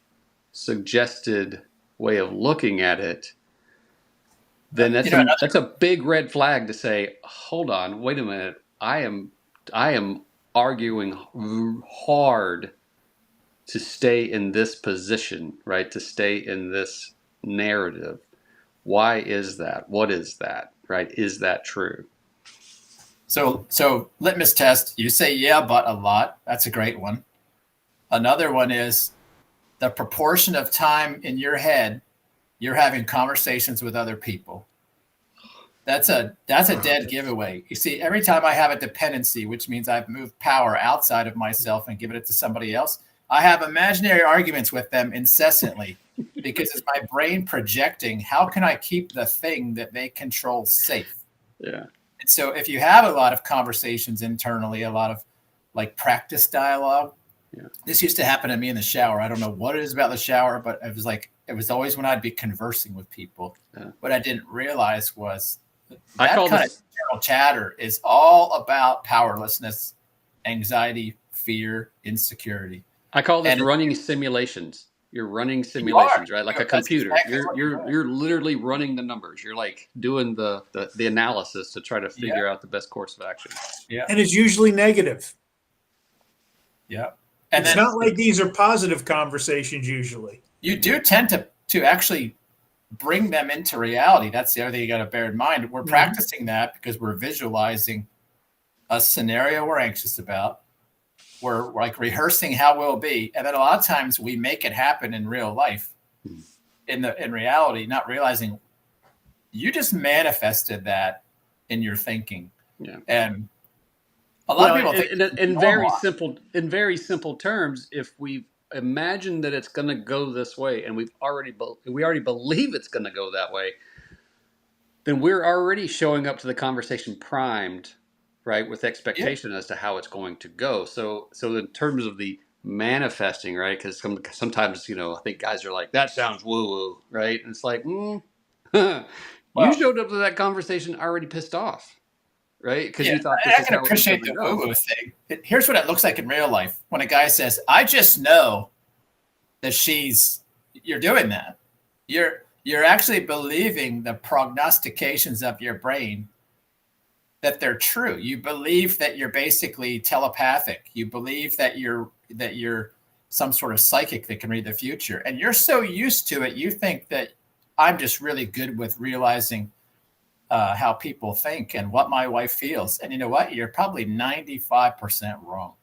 suggested way of looking at it, then that's a big red flag to say, hold on, wait a minute, I am arguing hard to stay in this position, right? To stay in this narrative. Why is that? What is that? Right? Is that true? So litmus test, you say yeah, but a lot. That's a great one. Another one is the proportion of time in your head you're having conversations with other people. That's a dead giveaway. You see, every time I have a dependency, which means I've moved power outside of myself and given it to somebody else, I have imaginary arguments with them incessantly because it's my brain projecting, how can I keep the thing that they control safe? Yeah. And so if you have a lot of conversations internally, a lot of like practice dialogue, this used to happen to me in the shower. I don't know what it is about the shower, but it was always when I'd be conversing with people. What I didn't realize was that kind of internal chatter is all about powerlessness, anxiety, fear, insecurity. I call this running simulations. You're running simulations, right? Like a computer. Exactly you're literally running the numbers. You're like doing the analysis to try to figure out the best course of action. Yeah. And it's usually negative. Yeah. And it's not like these are positive conversations usually. You do tend to actually bring them into reality. That's the other thing you got to bear in mind. We're practicing that because we're visualizing a scenario we're anxious about. We're like rehearsing how we'll be. And then a lot of times we make it happen in real life, in reality, not realizing you just manifested that in your thinking. Yeah. And a lot of people think in very simple terms, if we imagine that it's going to go this way and we already believe it's going to go that way, then we're already showing up to the conversation primed, right, with expectation as to how it's going to go. So in terms of the manifesting, right, because sometimes I think guys are like, that sounds woo woo, right, and it's like You Well, showed up to that conversation already pissed off, right? Because yeah, you thought this I is can how it was going appreciate to the go. woo-woo thing. Here's what it looks like in real life. When a guy says, I just know that you're doing that. You're actually believing the prognostications of your brain that they're true. You believe that you're basically telepathic. You believe that you're some sort of psychic that can read the future. And you're so used to it, you think that I'm just really good with realizing how people think and what my wife feels. And you know what? You're probably 95% wrong.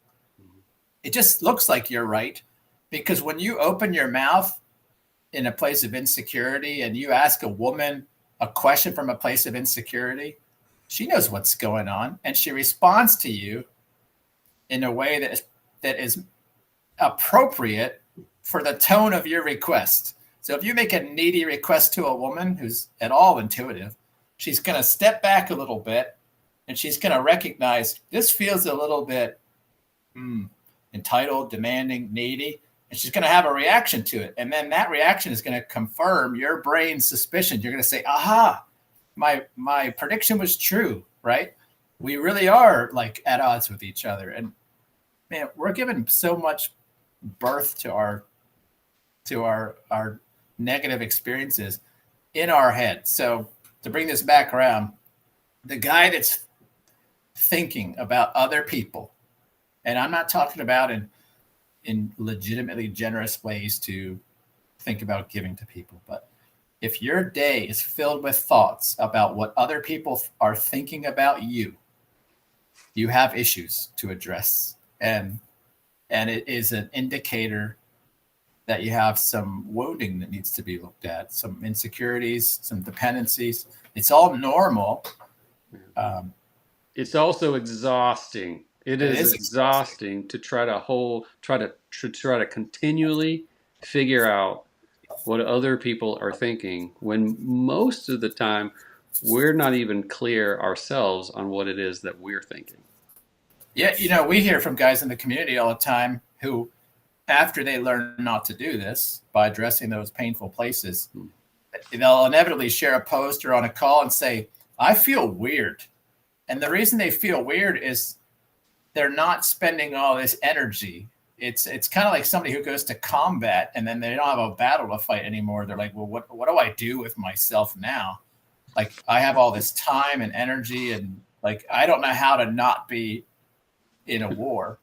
It just looks like you're right because when you open your mouth in a place of insecurity and you ask a woman a question from a place of insecurity, she knows what's going on and she responds to you in a way that is appropriate for the tone of your request. So if you make a needy request to a woman who's at all intuitive, she's going to step back a little bit and she's going to recognize this feels a little bit entitled, demanding, needy, and she's going to have a reaction to it. And then that reaction is going to confirm your brain's suspicion. You're going to say, aha, my prediction was true, right? We really are like at odds with each other. And man, we're given so much birth to our negative experiences in our head. So to bring this back around, the guy that's thinking about other people, and I'm not talking about in legitimately generous ways to think about giving to people, but if your day is filled with thoughts about what other people are thinking about you, you have issues to address. And it is an indicator that you have some wounding that needs to be looked at, some insecurities, some dependencies. It's all normal. It's also exhausting. It is exhausting exhausting to try to continually figure out what other people are thinking when most of the time we're not even clear ourselves on what it is that we're thinking. Yeah, we hear from guys in the community all the time who, after they learn not to do this by addressing those painful places, they'll inevitably share a post or on a call and say, I feel weird. And the reason they feel weird is they're not spending all this energy. It's kind of like somebody who goes to combat and then they don't have a battle to fight anymore. They're like, well, what do I do with myself now? Like, I have all this time and energy and like, I don't know how to not be in a war.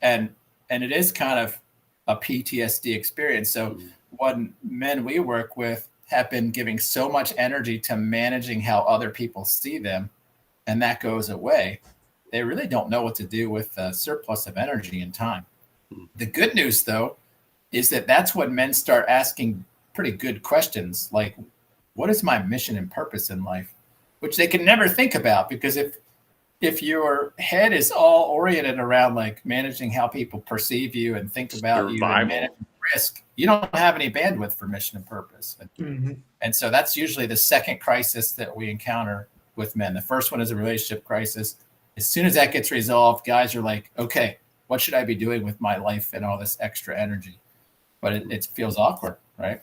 And it is kind of a PTSD experience. So what men we work with have been giving so much energy to managing how other people see them, and that goes away. They really don't know what to do with a surplus of energy and time. The good news, though, is that that's when men start asking pretty good questions like, what is my mission and purpose in life? Which they can never think about, because if your head is all oriented around like managing how people perceive you and think about you and managing risk, you don't have any bandwidth for mission and purpose. And so that's usually the second crisis that we encounter with men. The first one is a relationship crisis. As soon as that gets resolved, guys are like, okay, what should I be doing with my life and all this extra energy? But it feels awkward, right?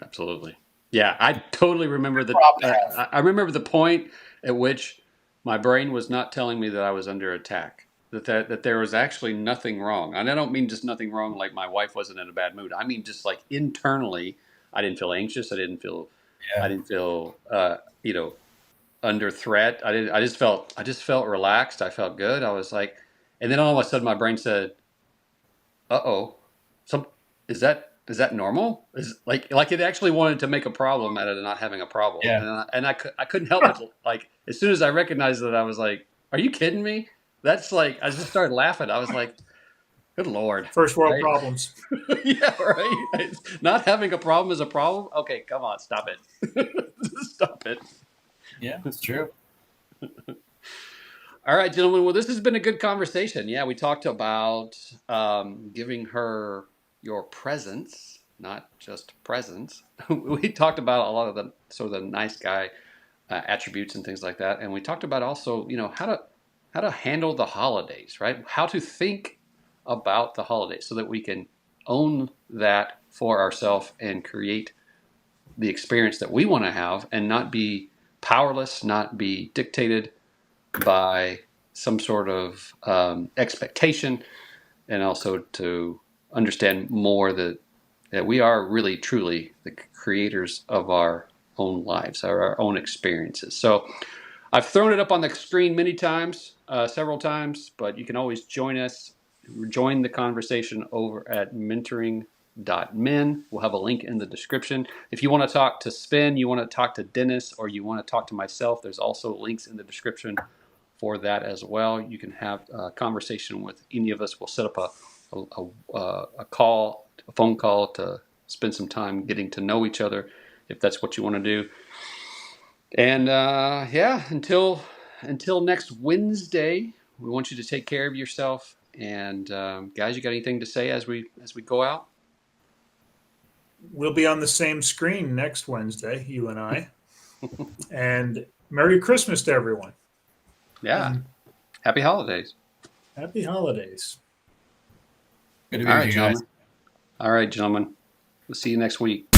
Absolutely. Yeah, I totally remember I remember the point at which my brain was not telling me that I was under attack, that there was actually nothing wrong. And I don't mean just nothing wrong like my wife wasn't in a bad mood. I mean just like internally, I didn't feel anxious. I didn't feel under threat. I just felt relaxed. I felt good. I was like, and then all of a sudden my brain said, "Uh-oh, is that normal?" Is like it actually wanted to make a problem out of not having a problem. Yeah. And I couldn't help but like, as soon as I recognized that, I was like, "Are you kidding me?" That's like, I just started laughing. I was like, "Good Lord." First world Right? problems. Yeah, right. Not having a problem is a problem. Okay, come on, stop it. Stop it. Yeah, it's true. All right, gentlemen. Well, this has been a good conversation. Yeah, we talked about giving her your presence, not just presents. We talked about a lot of the sort of the nice guy attributes and things like that, and we talked about also, how to handle the holidays, right? How to think about the holidays so that we can own that for ourselves and create the experience that we want to have and not be powerless, not be dictated by some sort of expectation, and also to understand more that we are really truly the creators of our own lives, our own experiences. So I've thrown it up on the screen many times, several times, but you can always join the conversation over at mentoring.men. We'll have a link in the description. If you want to talk to Sven, you want to talk to Dennis, or you want to talk to myself, there's also links in the description for that as well. You can have a conversation with any of us. We'll set up a phone call to spend some time getting to know each other, if that's what you want to do. And until next Wednesday, we want you to take care of yourself. And guys, you got anything to say as we go out? We'll be on the same screen next Wednesday, you and I. And Merry Christmas to everyone. Yeah. Happy holidays. Happy holidays. Good to be with you guys. All right, gentlemen. We'll see you next week.